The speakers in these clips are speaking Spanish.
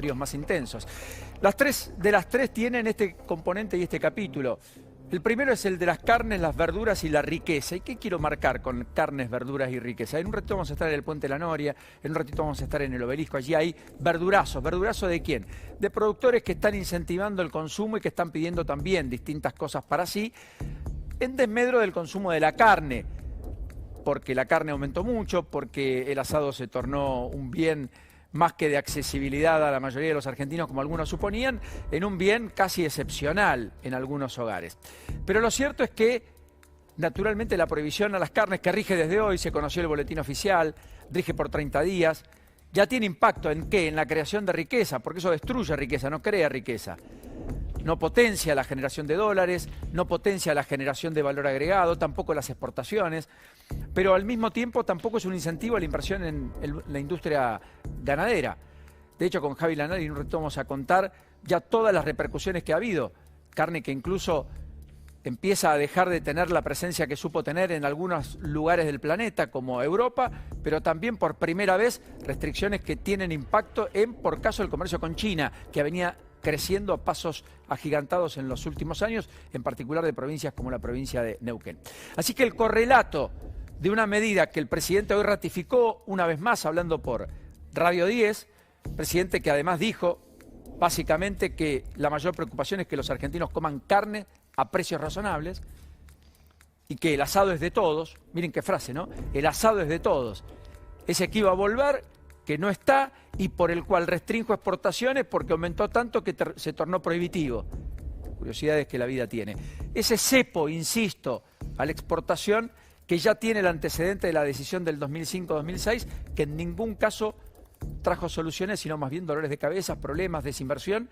fríos más intensos. Las tres tienen este componente y este capítulo. El primero es el de las carnes, las verduras y la riqueza. ¿Y qué quiero marcar con carnes, verduras y riqueza? En un ratito vamos a estar en el Puente de la Noria, en un ratito vamos a estar en el Obelisco. Allí hay verdurazos. ¿Verdurazo de quién? De productores que están incentivando el consumo y que están pidiendo también distintas cosas para sí, en desmedro del consumo de la carne, porque la carne aumentó mucho, porque el asado se tornó un bien más que de accesibilidad a la mayoría de los argentinos, como algunos suponían, en un bien casi excepcional en algunos hogares. Pero lo cierto es que, naturalmente, la prohibición a las carnes, que rige desde hoy, se conoció el boletín oficial, rige por 30 días, ya tiene impacto en ¿qué? En la creación de riqueza, porque eso destruye riqueza, no crea riqueza. No potencia la generación de dólares, no potencia la generación de valor agregado, tampoco las exportaciones, pero al mismo tiempo tampoco es un incentivo a la inversión en la industria ganadera. De hecho, con Javi Lanari en un rato vamos a contar ya todas las repercusiones que ha habido. Carne que incluso empieza a dejar de tener la presencia que supo tener en algunos lugares del planeta, como Europa, pero también por primera vez restricciones que tienen impacto en, por caso, el comercio con China, que venía creciendo a pasos agigantados en los últimos años, en particular de provincias como la provincia de Neuquén. Así que el correlato de una medida que el presidente hoy ratificó, una vez más hablando por Radio 10, presidente que además dijo básicamente que la mayor preocupación es que los argentinos coman carne a precios razonables y que el asado es de todos. Miren qué frase, ¿no? El asado es de todos. Ese que iba a volver, que no está, y por el cual restrinjo exportaciones porque aumentó tanto que se tornó prohibitivo. Curiosidades que la vida tiene. Ese cepo, insisto, a la exportación, que ya tiene el antecedente de la decisión del 2005-2006, que en ningún caso trajo soluciones, sino más bien dolores de cabeza, problemas, desinversión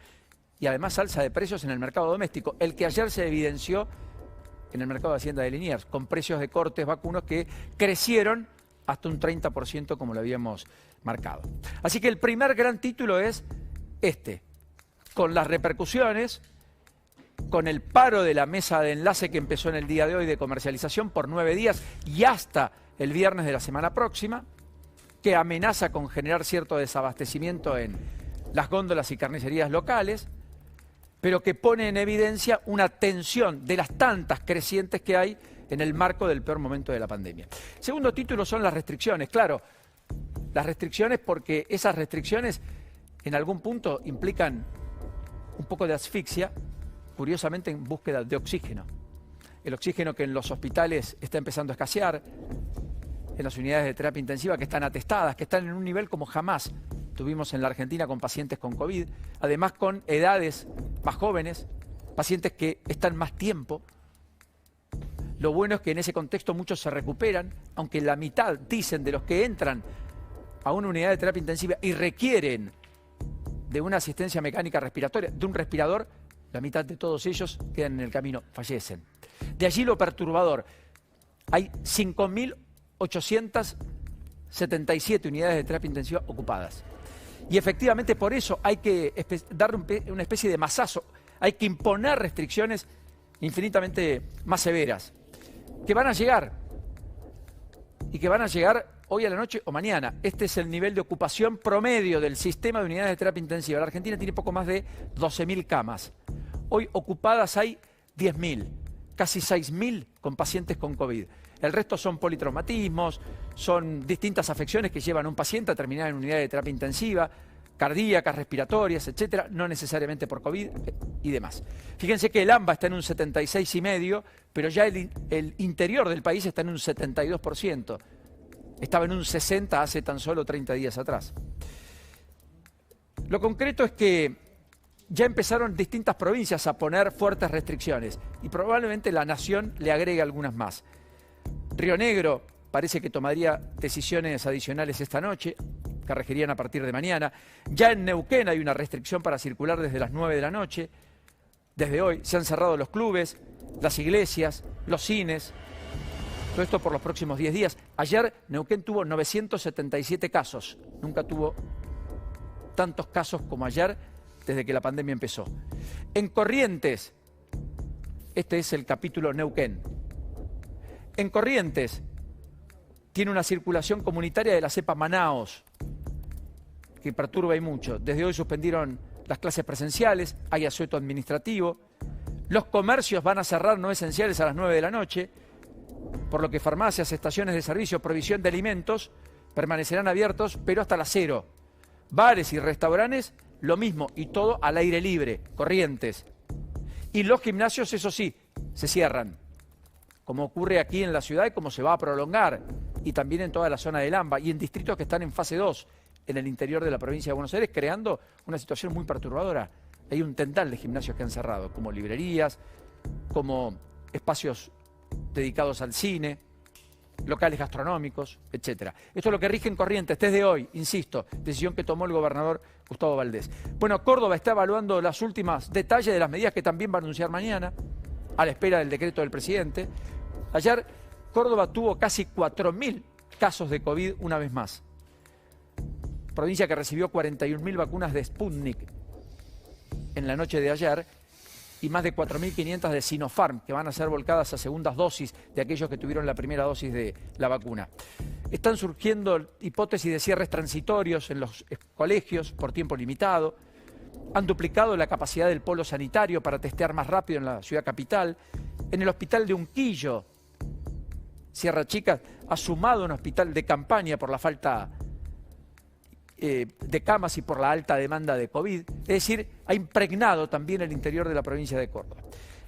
y además alza de precios en el mercado doméstico, el que ayer se evidenció en el mercado de Hacienda de Liniers, con precios de cortes vacunos que crecieron hasta un 30% como lo habíamos marcado. Así que el primer gran título es este, con las repercusiones, con el paro de la mesa de enlace que empezó en el día de hoy de comercialización por 9 días y hasta el viernes de la semana próxima, que amenaza con generar cierto desabastecimiento en las góndolas y carnicerías locales, pero que pone en evidencia una tensión de las tantas crecientes que hay en el marco del peor momento de la pandemia. Segundo título son las restricciones. Claro, las restricciones porque esas restricciones en algún punto implican un poco de asfixia, curiosamente en búsqueda de oxígeno. El oxígeno que en los hospitales está empezando a escasear, en las unidades de terapia intensiva que están atestadas, que están en un nivel como jamás tuvimos en la Argentina con pacientes con COVID, además con edades más jóvenes, pacientes que están más tiempo. Lo bueno es que en ese contexto muchos se recuperan, aunque la mitad, dicen, de los que entran a una unidad de terapia intensiva y requieren de una asistencia mecánica respiratoria, de un respirador, la mitad de todos ellos quedan en el camino, fallecen. De allí lo perturbador. Hay 5.877 unidades de terapia intensiva ocupadas. Y efectivamente por eso hay que darle una especie de mazazo, hay que imponer restricciones infinitamente más severas, que van a llegar, y que van a llegar hoy a la noche o mañana. Este es el nivel de ocupación promedio del sistema de unidades de terapia intensiva. La Argentina tiene poco más de 12.000 camas. Hoy ocupadas hay 10.000, casi 6.000 con pacientes con COVID. El resto son politraumatismos, son distintas afecciones que llevan a un paciente a terminar en unidad de terapia intensiva, cardíacas, respiratorias, etcétera, no necesariamente por COVID y demás. Fíjense que el AMBA está en un 76,5%, pero ya el interior del país está en un 72%. Estaba en un 60% hace tan solo 30 días atrás. Lo concreto es que ya empezaron distintas provincias a poner fuertes restricciones y probablemente la Nación le agregue algunas más. Río Negro parece que tomaría decisiones adicionales esta noche, que regirían a partir de mañana. Ya en Neuquén hay una restricción para circular desde las 9 de la noche. Desde hoy se han cerrado los clubes, las iglesias, los cines. Todo esto por los próximos 10 días. Ayer Neuquén tuvo 977 casos. Nunca tuvo tantos casos como ayer desde que la pandemia empezó. En Corrientes, este es el capítulo Neuquén. En Corrientes tiene una circulación comunitaria de la cepa Manaos. que perturba y mucho. Desde hoy suspendieron las clases presenciales, hay asueto administrativo. Los comercios van a cerrar no esenciales a las 9 de la noche, por lo que farmacias, estaciones de servicio, provisión de alimentos permanecerán abiertos, pero hasta las 0. Bares y restaurantes, lo mismo, y todo al aire libre, Corrientes. Y los gimnasios, eso sí, se cierran, como ocurre aquí en la ciudad y como se va a prolongar, y también en toda la zona del AMBA, y en distritos que están en fase 2, en el interior de la provincia de Buenos Aires, creando una situación muy perturbadora. Hay un tendal de gimnasios que han cerrado, como librerías, como espacios dedicados al cine, locales gastronómicos, etc. Esto es lo que rige en Corrientes desde hoy, insisto, decisión que tomó el gobernador Gustavo Valdés. Bueno, Córdoba está evaluando los últimos detalles de las medidas que también va a anunciar mañana, a la espera del decreto del presidente. Ayer Córdoba tuvo casi 4.000 casos de COVID una vez más. Provincia que recibió 41.000 vacunas de Sputnik en la noche de ayer y más de 4.500 de Sinopharm, que van a ser volcadas a segundas dosis de aquellos que tuvieron la primera dosis de la vacuna. Están surgiendo hipótesis de cierres transitorios en los colegios por tiempo limitado. Han duplicado la capacidad del polo sanitario para testear más rápido en la ciudad capital. En el hospital de Unquillo, Sierra Chica, ha sumado un hospital de campaña por la falta de camas y por la alta demanda de COVID, es decir, ha impregnado también el interior de la provincia de Córdoba.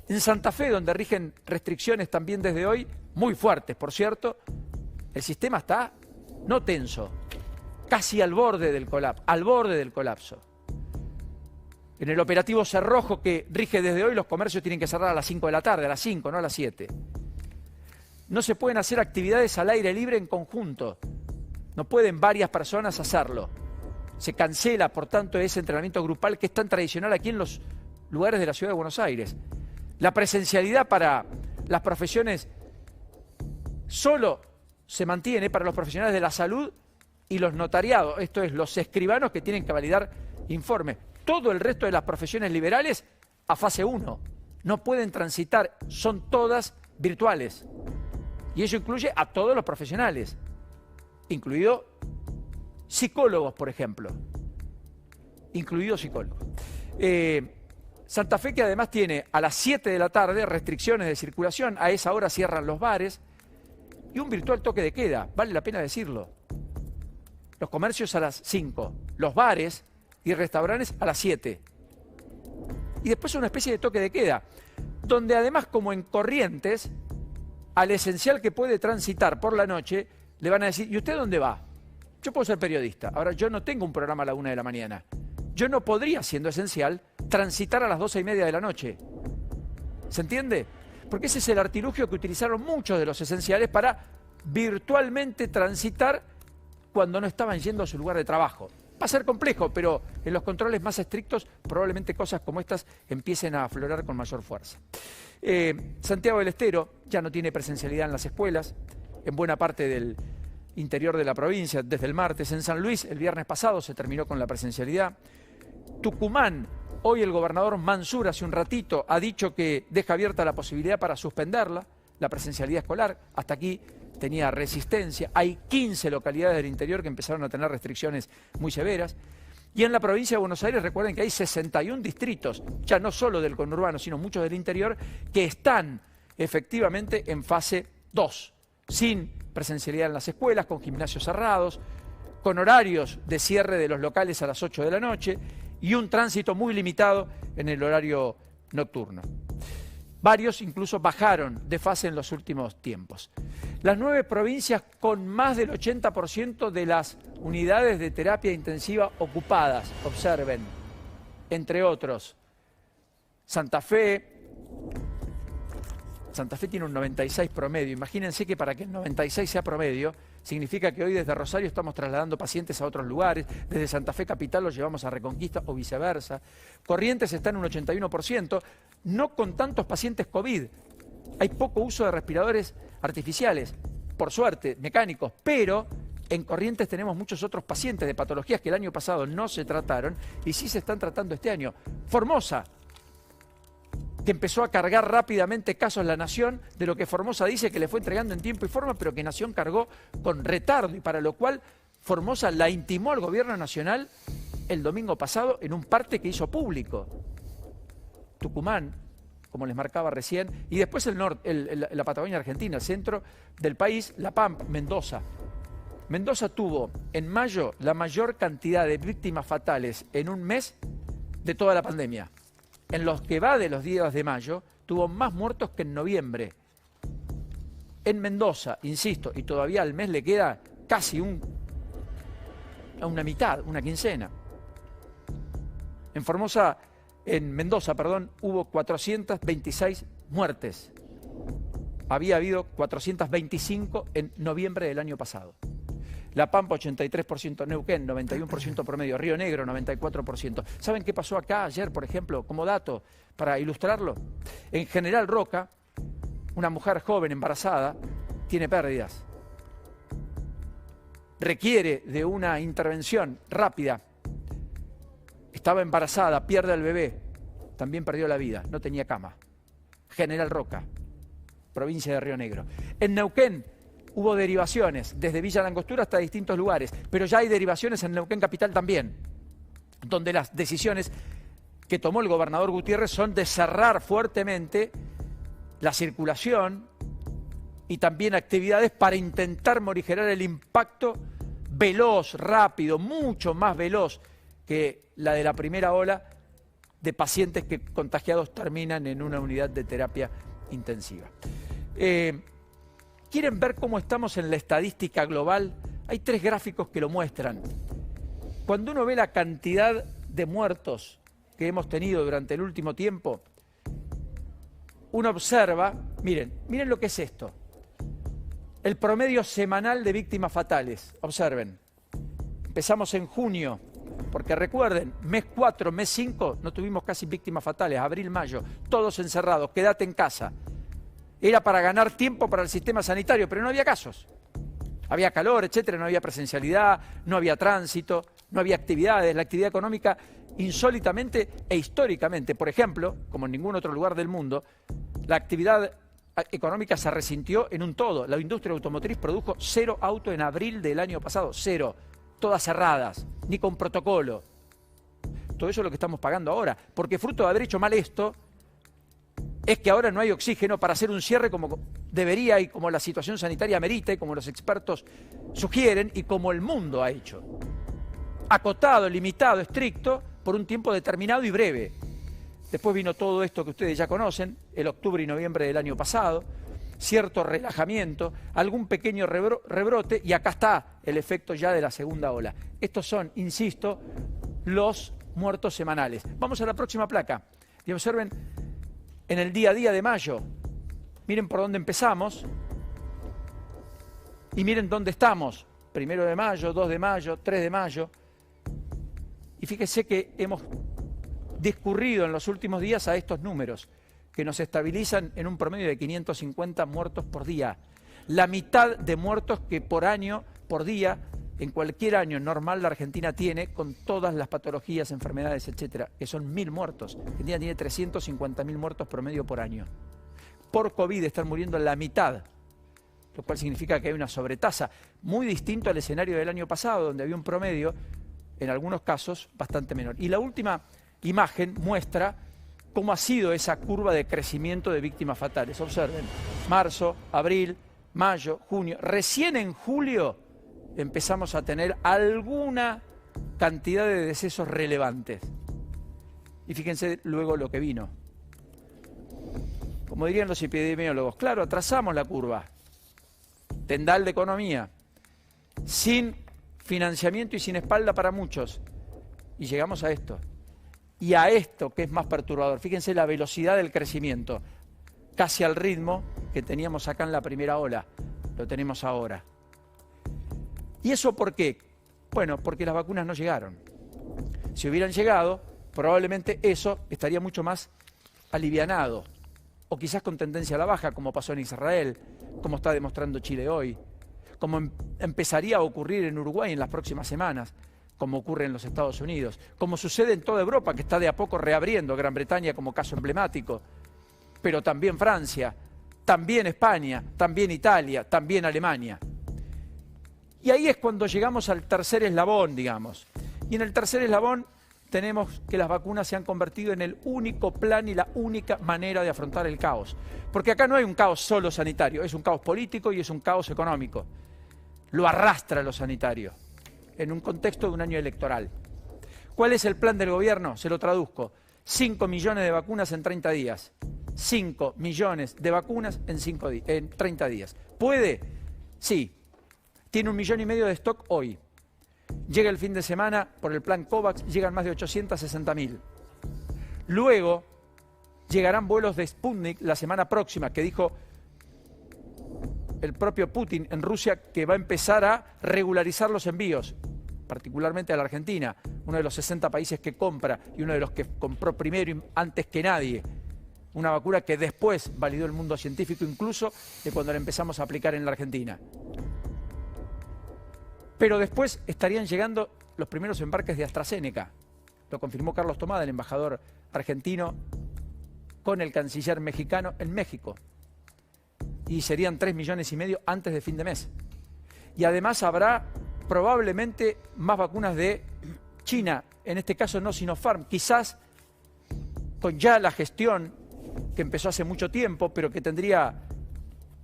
En Santa Fe, donde rigen restricciones también desde hoy, muy fuertes, por cierto, el sistema está no tenso, casi al borde del colapso, En el operativo Cerrojo, que rige desde hoy, los comercios tienen que cerrar a las 5 de la tarde, a las 5, no a las 7. No se pueden hacer actividades al aire libre en conjunto. No pueden varias personas hacerlo. Se cancela, por tanto, ese entrenamiento grupal que es tan tradicional aquí en los lugares de la ciudad de Buenos Aires. La presencialidad para las profesiones solo se mantiene para los profesionales de la salud y los notariados, esto es, los escribanos que tienen que validar informes. Todo el resto de las profesiones liberales a fase 1. No pueden transitar, son todas virtuales. Y eso incluye a todos los profesionales, incluidos psicólogos, por ejemplo. Incluidos psicólogos. Santa Fe, que además tiene a las 7 de la tarde restricciones de circulación, a esa hora cierran los bares, y un virtual toque de queda, vale la pena decirlo. Los comercios a las 5, los bares y restaurantes a las 7. Y después una especie de toque de queda, donde además, como en Corrientes, al esencial que puede transitar por la noche, le van a decir, ¿y usted dónde va? Yo puedo ser periodista. Ahora, yo no tengo un programa a la 1 de la mañana. Yo no podría, siendo esencial, transitar a las 12:30 de la noche. ¿Se entiende? Porque ese es el artilugio que utilizaron muchos de los esenciales para virtualmente transitar cuando no estaban yendo a su lugar de trabajo. Va a ser complejo, pero en los controles más estrictos probablemente cosas como estas empiecen a aflorar con mayor fuerza. Santiago del Estero ya no tiene presencialidad en las escuelas, en buena parte del interior de la provincia, desde el martes. En San Luis, el viernes pasado, se terminó con la presencialidad. Tucumán, hoy el gobernador Mansur, hace un ratito, ha dicho que deja abierta la posibilidad para suspenderla, la presencialidad escolar. Hasta aquí tenía resistencia. Hay 15 localidades del interior que empezaron a tener restricciones muy severas. Y en la provincia de Buenos Aires, recuerden que hay 61 distritos, ya no solo del conurbano, sino muchos del interior, que están efectivamente en fase 2, sin presencialidad en las escuelas, con gimnasios cerrados, con horarios de cierre de los locales a las 8 de la noche y un tránsito muy limitado en el horario nocturno. Varios incluso bajaron de fase en los últimos tiempos. Las 9 provincias con más del 80% de las unidades de terapia intensiva ocupadas, observen, entre otros, Santa Fe tiene un 96 promedio. Imagínense que para que el 96 sea promedio, significa que hoy desde Rosario estamos trasladando pacientes a otros lugares, desde Santa Fe Capital los llevamos a Reconquista o viceversa. Corrientes está en un 81%, no con tantos pacientes COVID. Hay poco uso de respiradores artificiales, por suerte, mecánicos, pero en Corrientes tenemos muchos otros pacientes de patologías que el año pasado no se trataron y sí se están tratando este año. Formosa, que empezó a cargar rápidamente casos La Nación, de lo que Formosa dice que le fue entregando en tiempo y forma, pero que Nación cargó con retardo y para lo cual Formosa la intimó al gobierno nacional el domingo pasado en un parte que hizo público. Tucumán, como les marcaba recién, y después la Patagonia Argentina, el centro del país, La Pampa, Mendoza. Mendoza tuvo en mayo la mayor cantidad de víctimas fatales en un mes de toda la pandemia. En los que va de los días de mayo, tuvo más muertos que en noviembre. En Mendoza, insisto, y todavía al mes le queda casi una mitad, una quincena. En Mendoza, hubo 426 muertes. Había habido 425 en noviembre del año pasado. La Pampa 83%, Neuquén 91% promedio, Río Negro 94%. ¿Saben qué pasó acá ayer, por ejemplo, como dato, para ilustrarlo? En General Roca, una mujer joven embarazada tiene pérdidas. Requiere de una intervención rápida. Estaba embarazada, pierde al bebé, también perdió la vida, no tenía cama. General Roca, provincia de Río Negro. En Neuquén hubo derivaciones, desde Villa Langostura hasta distintos lugares, pero ya hay derivaciones en Neuquén Capital también, donde las decisiones que tomó el gobernador Gutiérrez son de cerrar fuertemente la circulación y también actividades para intentar morigerar el impacto veloz, rápido, mucho más veloz que la de la primera ola de pacientes que contagiados terminan en una unidad de terapia intensiva. ¿Quieren ver cómo estamos en la estadística global? Hay 3 gráficos que lo muestran. Cuando uno ve la cantidad de muertos que hemos tenido durante el último tiempo, uno observa, miren lo que es esto. El promedio semanal de víctimas fatales. Observen. Empezamos en junio, porque recuerden, mes 4, mes 5, no tuvimos casi víctimas fatales. Abril, mayo, todos encerrados, quédate en casa. Era para ganar tiempo para el sistema sanitario, pero no había casos. Había calor, etcétera, no había presencialidad, no había tránsito, no había actividades. La actividad económica, insólitamente e históricamente, por ejemplo, como en ningún otro lugar del mundo, la actividad económica se resintió en un todo. La industria automotriz produjo 0 autos en abril del año pasado, 0. Todas cerradas, ni con protocolo. Todo eso es lo que estamos pagando ahora, porque fruto de haber hecho mal esto, es que ahora no hay oxígeno para hacer un cierre como debería y como la situación sanitaria amerita y como los expertos sugieren y como el mundo ha hecho. Acotado, limitado, estricto, por un tiempo determinado y breve. Después vino todo esto que ustedes ya conocen, el octubre y noviembre del año pasado, cierto relajamiento, algún pequeño rebrote y acá está el efecto ya de la segunda ola. Estos son, insisto, los muertos semanales. Vamos a la próxima placa y observen en el día a día de mayo. Miren por dónde empezamos y miren dónde estamos. 1 de mayo, 2 de mayo, 3 de mayo. Y fíjense que hemos discurrido en los últimos días a estos números que nos estabilizan en un promedio de 550 muertos por día. La mitad de muertos que por año, por día, en cualquier año normal la Argentina tiene, con todas las patologías, enfermedades, etcétera, que son 1000 muertos. La Argentina tiene 350.000 muertos promedio por año. Por COVID están muriendo la mitad, lo cual significa que hay una sobretasa, muy distinto al escenario del año pasado, donde había un promedio, en algunos casos, bastante menor. Y la última imagen muestra cómo ha sido esa curva de crecimiento de víctimas fatales. Observen, marzo, abril, mayo, junio. Recién en julio empezamos a tener alguna cantidad de decesos relevantes. Y fíjense luego lo que vino. Como dirían los epidemiólogos, claro, atrasamos la curva. Tendal de economía, sin financiamiento y sin espalda para muchos. Y llegamos a esto. Y a esto que es más perturbador. Fíjense la velocidad del crecimiento. Casi al ritmo que teníamos acá en la primera ola. Lo tenemos ahora. ¿Y eso por qué? Bueno, porque las vacunas no llegaron. Si hubieran llegado, probablemente eso estaría mucho más alivianado. O quizás con tendencia a la baja, como pasó en Israel, como está demostrando Chile hoy. Como empezaría a ocurrir en Uruguay en las próximas semanas. Como ocurre en los Estados Unidos, como sucede en toda Europa, que está de a poco reabriendo, Gran Bretaña como caso emblemático, pero también Francia, también España, también Italia, también Alemania. Y ahí es cuando llegamos al tercer eslabón, digamos. Y en el tercer eslabón tenemos que las vacunas se han convertido en el único plan y la única manera de afrontar el caos. Porque acá no hay un caos solo sanitario, es un caos político y es un caos económico. Lo arrastra lo sanitario en un contexto de un año electoral. ¿Cuál es el plan del gobierno? Se lo traduzco. 5 millones de vacunas en 30 días. 5 millones de vacunas en 30 días. ¿Puede? Sí. Tiene 1,5 millones de stock hoy. Llega el fin de semana, por el plan COVAX, llegan más de 860.000. Luego llegarán vuelos de Sputnik la semana próxima, que dijo el propio Putin en Rusia que va a empezar a regularizar los envíos, particularmente a la Argentina, uno de los 60 países que compra y uno de los que compró primero y antes que nadie. Una vacuna que después validó el mundo científico, incluso de cuando la empezamos a aplicar en la Argentina. Pero después estarían llegando los primeros embarques de AstraZeneca. Lo confirmó Carlos Tomada, el embajador argentino, con el canciller mexicano en México. Y serían 3,5 millones antes de fin de mes. Y además habrá probablemente más vacunas de China, en este caso no Sinopharm, quizás con ya la gestión que empezó hace mucho tiempo, pero que tendría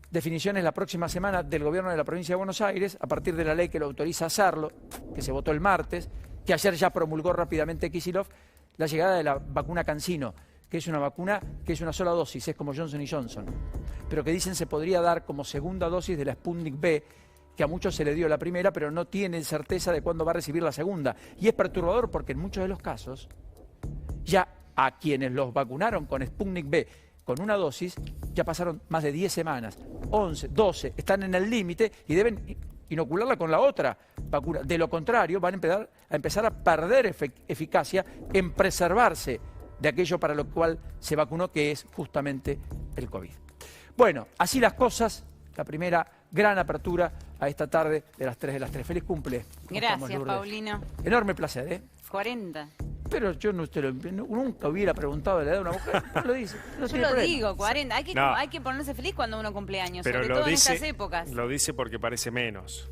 definiciones la próxima semana del gobierno de la provincia de Buenos Aires, a partir de la ley que lo autoriza a hacerlo, que se votó el martes, que ayer ya promulgó rápidamente Kicillof, la llegada de la vacuna CanSino, que es una vacuna que es una sola dosis, es como Johnson & Johnson, pero que dicen se podría dar como segunda dosis de la Sputnik V, que a muchos se le dio la primera, pero no tienen certeza de cuándo va a recibir la segunda. Y es perturbador porque en muchos de los casos, ya a quienes los vacunaron con Sputnik V con una dosis, ya pasaron más de 10 semanas, 11, 12, están en el límite y deben inocularla con la otra vacuna. De lo contrario, van a empezar a perder eficacia en preservarse de aquello para lo cual se vacunó, que es justamente el COVID. Bueno, así las cosas, la primera gran apertura a esta tarde de las 3 de las 3. Feliz cumple. Gracias, Paulino. Enorme placer, ¿eh? 40. Pero yo nunca hubiera preguntado la edad de una mujer. No lo dice. No yo lo digo, 40. Hay que ponerse feliz cuando uno cumple años, pero sobre todo en estas épocas. Lo dice porque parece menos.